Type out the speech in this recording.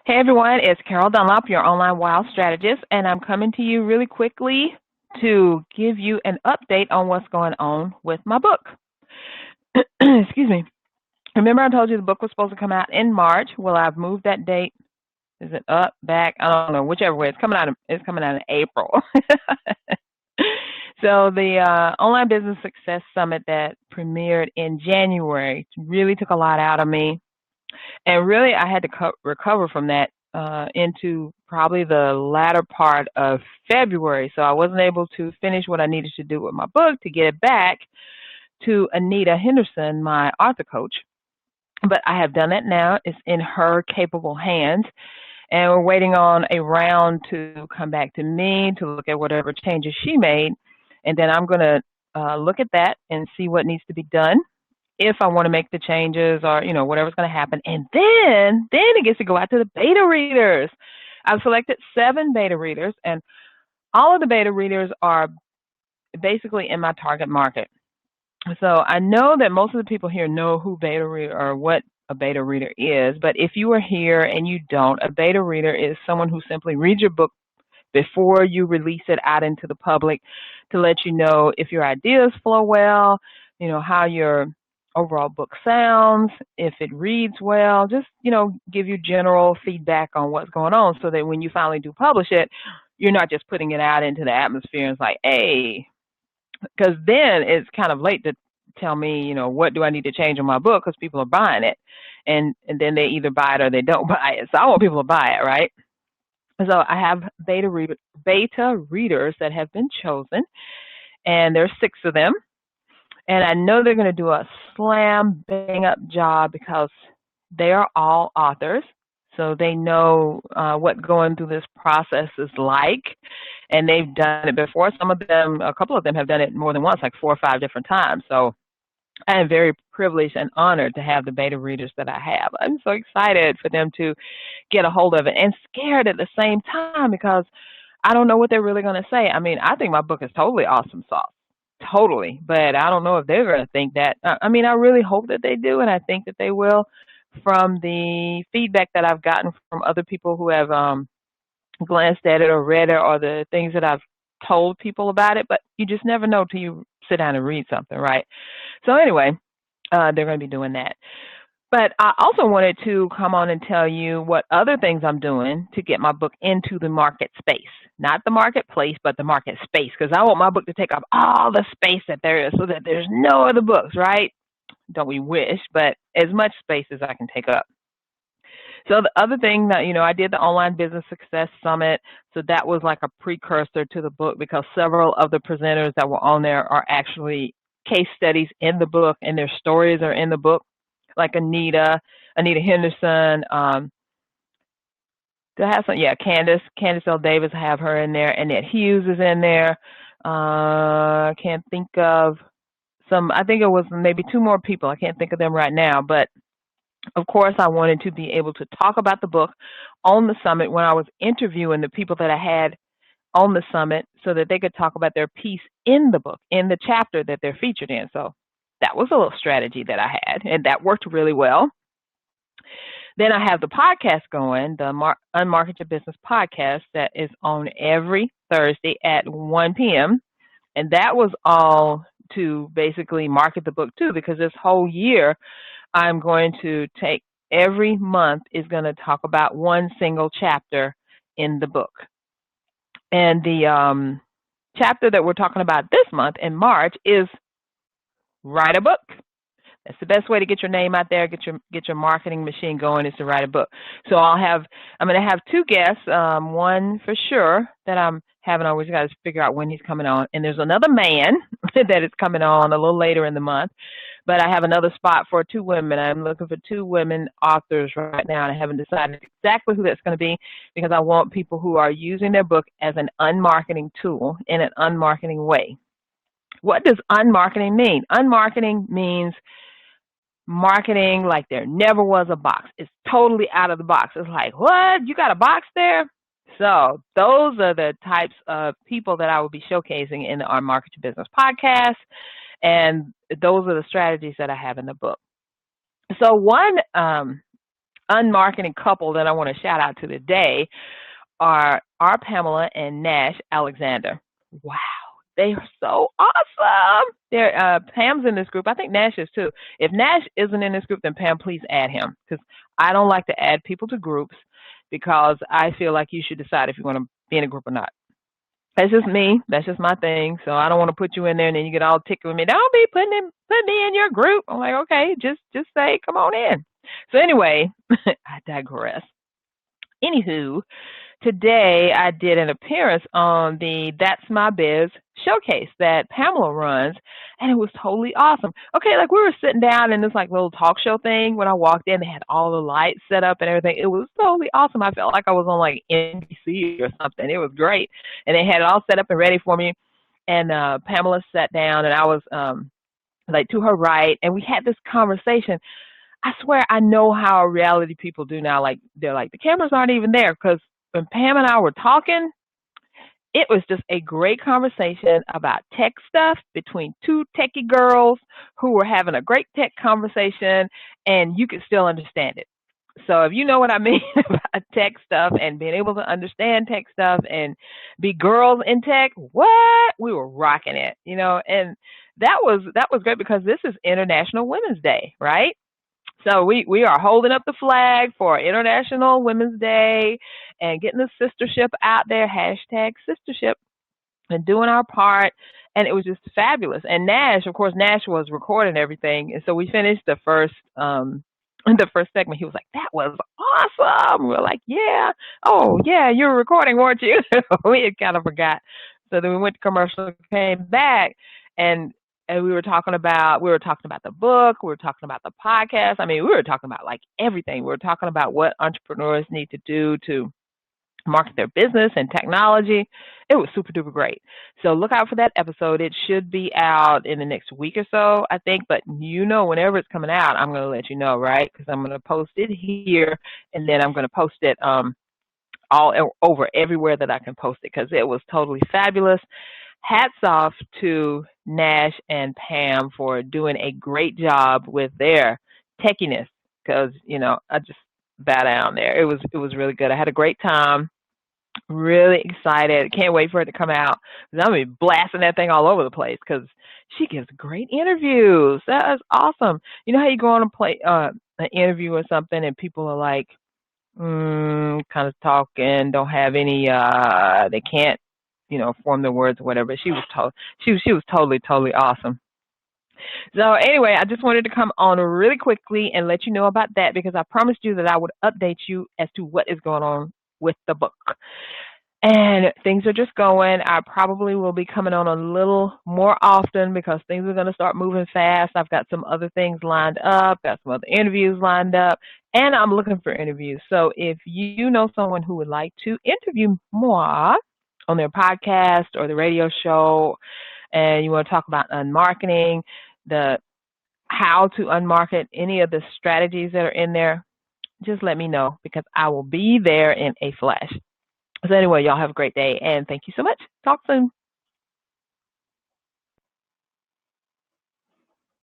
Hey everyone, it's Carol Dunlop, your online WOW strategist, and I'm coming to you really quickly to give you an update on what's going on with my book. Excuse me. Remember I told you the book was supposed to come out in March? Well, I've moved that date. Is it up, back? I don't know. Whichever way, it's coming out in April. So the Online Business Success Summit that premiered in January really took a lot out of me. And really, I had to recover from that into probably the latter part of February. So I wasn't able to finish what I needed to do with my book to get it back to Anita Henderson, my author coach. But I have done that now. It's in her capable hands. And we're waiting on a round to come back to me to look at whatever changes she made. And then I'm going to look at that and see what needs to be done if I want to make the changes or, whatever's going to happen. And then it gets to go out to the beta readers. I've selected 7 beta readers, and all of the beta readers are basically in my target market. So I know that most of the people here know who beta reader or what a beta reader is, but if you are here and you don't, a beta reader is someone who simply reads your book before you release it out into the public to let you know if your ideas flow well, how your overall book sounds, if it reads well, just, give you general feedback on what's going on so that when you finally do publish it, you're not just putting it out into the atmosphere and it's like, hey, because then it's kind of late to tell me, what do I need to change on my book because people are buying it. And then they either buy it or they don't buy it. So I want people to buy it, right? So I have beta readers that have been chosen, and there's 6 of them. And I know they're going to do a slam bang up job because they are all authors. So they know what going through this process is like. And they've done it before. A couple of them have done it more than once, like 4 or 5 different times. So I am very privileged and honored to have the beta readers that I have. I'm so excited for them to get a hold of it and scared at the same time because I don't know what they're really going to say. I mean, I think my book is totally awesome sauce. Totally. But I don't know if they're going to think that. I mean, I really hope that they do, and I think that they will from the feedback that I've gotten from other people who have glanced at it or read it or the things that I've told people about it. But you just never know till you sit down and read something, right? So anyway, they're going to be doing that. But I also wanted to come on and tell you what other things I'm doing to get my book into the market space. Not the marketplace, but the market space, because I want my book to take up all the space that there is so that there's no other books, right? Don't we wish, but as much space as I can take up. So the other thing that, I did the Online Business Success Summit. So that was like a precursor to the book because several of the presenters that were on there are actually case studies in the book and their stories are in the book. Like Anita Henderson, do I have some? Yeah, Candace L. Davis, I have her in there. Annette Hughes is in there. I can't think of I think it was maybe 2 more people. I can't think of them right now. But of course, I wanted to be able to talk about the book on the summit when I was interviewing the people that I had on the summit so that they could talk about their piece in the book, in the chapter that they're featured in. So that was a little strategy that I had, and that worked really well. Then I have the podcast going, the Unmarket Your Business podcast that is on every Thursday at 1 p.m. And that was all to basically market the book too, because this whole year I'm going to take every month is going to talk about one single chapter in the book. And the chapter that we're talking about this month in March is write a book. That's the best way to get your name out there, get your marketing machine going is to write a book. So I'm going to have 2 guests, one for sure that I'm having on. We just got to figure out when he's coming on. And there's another man that is coming on a little later in the month. But I have another spot for 2 women. I'm looking for 2 women authors right now, and I haven't decided exactly who that's going to be because I want people who are using their book as an unmarketing tool in an unmarketing way. What does unmarketing mean? Unmarketing means marketing like there never was a box. It's totally out of the box. It's like, what? You got a box there? So those are the types of people that I will be showcasing in the Market Your Business podcast. And those are the strategies that I have in the book. So one unmarketing couple that I want to shout out to today are our Pamela and Nash Alexander. Wow, they are so awesome. They're Pam's in this group. I think Nash is too. If Nash isn't in this group, then Pam, please add him because I don't like to add people to groups because I feel like you should decide if you want to be in a group or not. That's just me. That's just my thing. So I don't want to put you in there and then you get all tickled with me. Don't be put me in your group. I'm like, okay, just say, come on in. So anyway, I digress. Anywho, today I did an appearance on the That's My Biz showcase that Pamela runs, and it was totally awesome. Okay, like we were sitting down in this like little talk show thing. When I walked in, they had all the lights set up and everything. It was totally awesome. I felt like I was on like NBC or something. It was great, and they had it all set up and ready for me. And Pamela sat down, and I was like to her right, and we had this conversation. I swear I know how reality people do now. Like they're like the cameras aren't even there because when Pam and I were talking, it was just a great conversation about tech stuff between two techie girls who were having a great tech conversation, and you could still understand it. So if you know what I mean about tech stuff and being able to understand tech stuff and be girls in tech, what? We were rocking it, and that was great because this is International Women's Day, right? So we are holding up the flag for International Women's Day and getting the sistership out there, hashtag sistership, and doing our part. And it was just fabulous. And Nash, of course, Nash was recording everything. And so we finished the first segment. He was like, that was awesome. We're like, yeah. Oh, yeah, you were recording, weren't you? We had kind of forgot. So then we went to commercial, came back, and we were talking about the book, we were talking about the podcast. I mean, we were talking about like everything. We were talking about what entrepreneurs need to do to market their business and technology. It was super duper great. So look out for that episode. It should be out in the next week or so, I think. But whenever it's coming out, I'm going to let you know, right? Because I'm going to post it here, and then I'm going to post it all over everywhere that I can post it because it was totally fabulous. Hats off to Nash and Pam for doing a great job with their techiness because, I just bow down there. It was really good. I had a great time. Really excited. Can't wait for it to come out. I'm going to be blasting that thing all over the place because she gives great interviews. That is awesome. You know how you go on an interview or something and people are like, kind of talking, don't have any, they can't, form their words or whatever. She was totally awesome. So anyway, I just wanted to come on really quickly and let you know about that because I promised you that I would update you as to what is going on with the book. And things are just going. I probably will be coming on a little more often because things are going to start moving fast. I've got some other things lined up, got some other interviews lined up, and I'm looking for interviews. So if you know someone who would like to interview moi on their podcast or the radio show, and you want to talk about unmarketing, how to unmarket, any of the strategies that are in there, just let me know because I will be there in a flash. So anyway, y'all have a great day, and thank you so much. Talk soon.